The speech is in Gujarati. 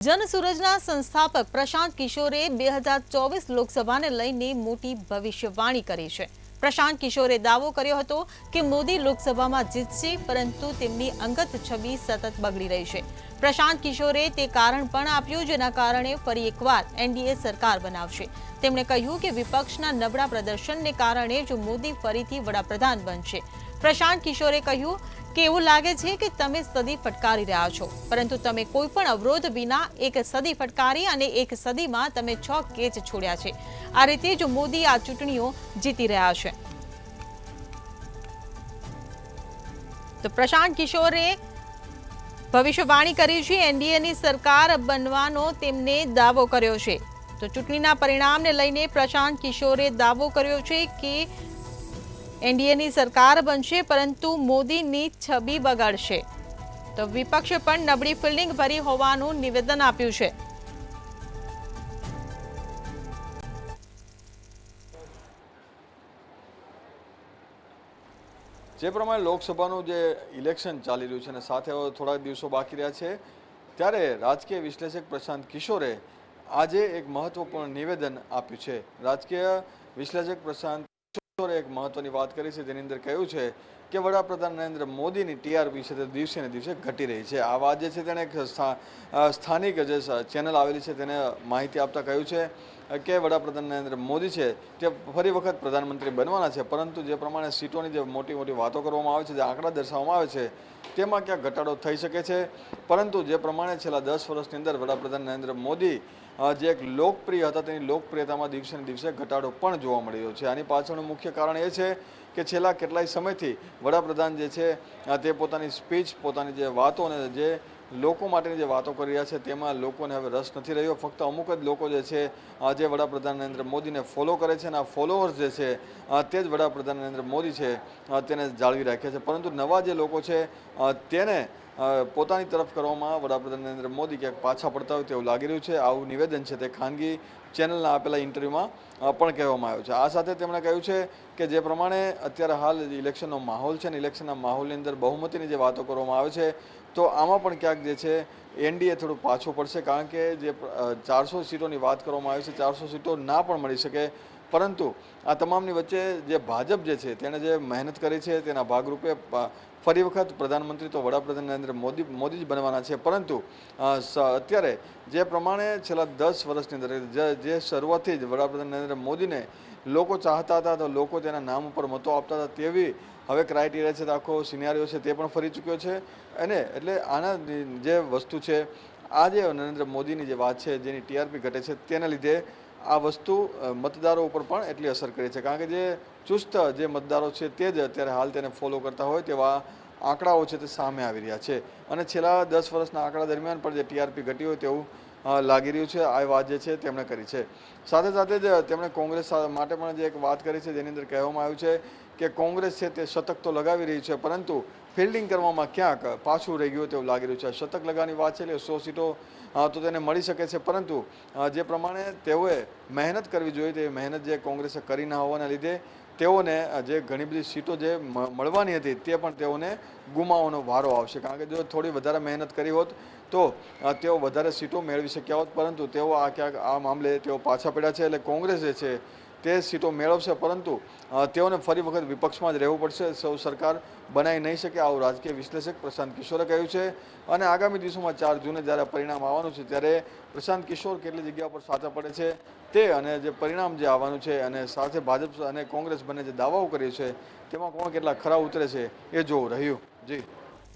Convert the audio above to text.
જનસૂરજના સંસ્થાપક પ્રશાંત કિશોરે 2024 લોકસભાને લઈને મોટી ભવિષ્યવાણી કરી છે। પ્રશાંત કિશોરે દાવો કર્યો હતો કે મોદી લોકસભામાં જીતશે, પરંતુ તેમની અંગત છબી સતત બગડી રહી છે। પ્રશાંત કિશોરે તે કારણ પણ આપ્યું જેના કારણે ફરી એકવાર એનડીએ સરકાર બનાવશે। તેમણે કહ્યું કે વિપક્ષના નબળા પ્રદર્શનને કારણે જો મોદી ફરીથી વડાપ્રધાન બનશે। પ્રશાંત કિશોરે કહ્યું કે એવું લાગે છે કે તમે સદી ફટકારી રહ્યા છો, પરંતુ તમે કોઈ પણ અવરોધ વિના એક સદી ફટકારી અને એક સદીમાં તમે 6 કેચ છોડ્યા છે। આ રીતે જો મોદી આ ચૂંટણીઓ જીતી રહ્યા છે। તો પ્રશાંત કિશોરે ભવિષ્યવાણી કરી છે, એનડીએની સરકાર બનવાનો તેમને દાવો કર્યો છે। તો ચૂંટણીના પરિણામને લઈને પ્રશાંત કિશોરે દાવો કર્યો છે કે એનડીએની સરકાર બનશે, પરંતુ મોદીની છબી બગડશે। તો વિપક્ષે પણ નબળી ફિલ્ડિંગ ભરી હોવાનું નિવેદન આપ્યું છે। જે પ્રમાણે લોકસભાનું જે ઇલેક્શન ચાલી રહ્યું છે અને સાથે થોડા દિવસો બાકી રહ્યા છે, ત્યારે રાજકીય વિશ્લેષક પ્રશાંત કિશોરે આજે એક મહત્વપૂર્ણ નિવેદન આપ્યું છે। રાજકીય વિશ્લેષક પ્રશાંત કિશોરે એક મહત્વની વાત કરી છે, જેની અંદર કહ્યું છે કે વડાપ્રધાન નરેન્દ્ર મોદીની ટીઆરપી છે તે દિવસે ને દિવસે ઘટી રહી છે। આ વાત જે છે તેણે એક સ્થાનિક જે ચેનલ આવેલી છે તેને માહિતી આપતા કહ્યું છે કે વડાપ્રધાન નરેન્દ્ર મોદી છે તે ફરી વખત પ્રધાનમંત્રી બનવાના છે, પરંતુ જે પ્રમાણે સીટોની જે મોટી મોટી વાતો કરવામાં આવે છે, જે આંકડા દર્શાવવામાં આવે છે, તેમાં ક્યાંક ઘટાડો થઈ શકે છે। પરંતુ જે પ્રમાણે છેલ્લા 10 વર્ષની અંદર વડાપ્રધાન નરેન્દ્ર મોદી જે એક લોકપ્રિય હતા, તેની લોકપ્રિયતામાં દિવસે ને દિવસે ઘટાડો પણ જોવા મળી રહ્યો છે। આની પાછળનું મુખ્ય કારણ એ છે કે છેલ્લા કેટલાય સમયથી વડાપ્રધાન જે છે તે પોતાની સ્પીચ, પોતાની જે વાતો અને જે લોકો માટેની જે વાતો કરી રહ્યા છે તેમાં લોકોને હવે રસ નથી રહ્યો। ફક્ત અમુક જ લોકો જે છે જે વડાપ્રધાન નરેન્દ્ર મોદીને ફોલો કરે છે અને આ ફોલોઅર્સ જે છે તે જ વડાપ્રધાન નરેન્દ્ર મોદી છે તેને જાળવી રાખ્યા છે, પરંતુ નવા જે લોકો છે તેને પોતાની તરફ કરવામાં વડાપ્રધાન નરેન્દ્ર મોદી ક્યાંક પાછા પડતા હોય તેવું લાગી રહ્યું છે। આવું નિવેદન છે તે ખાનગી ચેનલના આપેલા ઇન્ટરવ્યૂમાં પણ કહેવામાં આવ્યું છે। આ સાથે તેમણે કહ્યું છે કે જે પ્રમાણે અત્યારે હાલ ઇલેક્શનનો માહોલ છે અને ઇલેક્શનના માહોલની અંદર બહુમતીની જે વાતો કરવામાં આવે છે, તો આમાં પણ ક્યાંક જે છે એનડીએ થોડું પાછું પડશે, કારણ કે જે 400 સીટોની વાત કરવામાં આવી છે, 400 સીટો ના પણ મળી શકે, પરંતુ આ તમામની વચ્ચે જે ભાજપ જે છે તેણે જે મહેનત કરી છે તેના ભાગરૂપે ફરી વખત પ્રધાનમંત્રી તો વડાપ્રધાન નરેન્દ્ર મોદી જ બનવાના છે। પરંતુ અત્યારે જે પ્રમાણે છેલ્લા 10 વર્ષની અંદર જે શરૂઆતથી જ વડાપ્રધાન નરેન્દ્ર મોદીને લોકો ચાહતા હતા, તો લોકો તેના નામ ઉપર મતો આપતા હતા, તેવી હવે ક્રાઇટેરિયા છે, આખો સિનેરિયો છે તે પણ ફરી ચૂક્યો છે। અને એટલે આના જે વસ્તુ છે, આ જે નરેન્દ્ર મોદીની જે વાત છે, જેની ટીઆરપી ઘટે છે, તેના લીધે આ વસ્તુ મતદારો ઉપર પણ એટલી અસર કરી છે, કારણ કે જે ચુસ્ત જે મતદારો છે તે જ અત્યારે હાલ તેને ફોલો કરતા હોય તેવા આંકડાઓ છે તે સામે આવી રહ્યા છે। અને છેલ્લા 10 વર્ષના આંકડા દરમિયાન પણ જે ટીઆરપી ઘટી હોય તેવું લાગી રહ્યું છે। આ વાત જે છે તેમણે કરી છે। સાથે સાથે જ તેમણે કોંગ્રેસ માટે પણ જે એક વાત કરી છે, જેની અંદર કહેવામાં આવ્યું છે કે કોંગ્રેસ છે તે શતક તો લગાવી રહી છે, પરંતુ ફિલ્ડિંગ કરવામાં ક્યાંક પાછું રહી ગયું તેવું લાગી રહ્યું છે। શતક લગાવવાની વાત છે એટલે 100 સીટો તો તેને મળી શકે છે, પરંતુ જે પ્રમાણે તેઓએ મહેનત કરવી જોઈએ તે મહેનત જે કોંગ્રેસે કરી ના હોવાના લીધે તેઓને જે ઘણી બધી સીટો જે મળવાની હતી તે પણ તેઓને ગુમાવવાનો વારો આવશે, કારણ કે જો થોડી વધારે મહેનત કરી હોત તો તેઓ વધારે સીટો મેળવી શક્યા હોત, પરંતુ તેઓ ક્યાંક આ મામલે તેઓ પાછા પડ્યા છે। એટલે કોંગ્રેસ જે છે તે સીટો મેળવશે, પરંતુ તેઓને ફરી વખત વિપક્ષમાં જ રહેવું પડશે, સૌ સરકાર બનાવી નહીં શકે, આવું રાજકીય વિશ્લેષક પ્રશાંત કિશોરે કહ્યું છે। અને આગામી દિવસોમાં 4 જૂને જ્યારે પરિણામ આવવાનું છે, ત્યારે પ્રશાંત કિશોર કેટલી જગ્યા પર સાચા પડે છે તે અને જે પરિણામ જે આવવાનું છે, અને સાથે ભાજપ અને કોંગ્રેસ બંને જે દાવાઓ કરી છે તેમાં કોણ કેટલા ખરા ઉતરે છે એ જોવું રહ્યું। જી।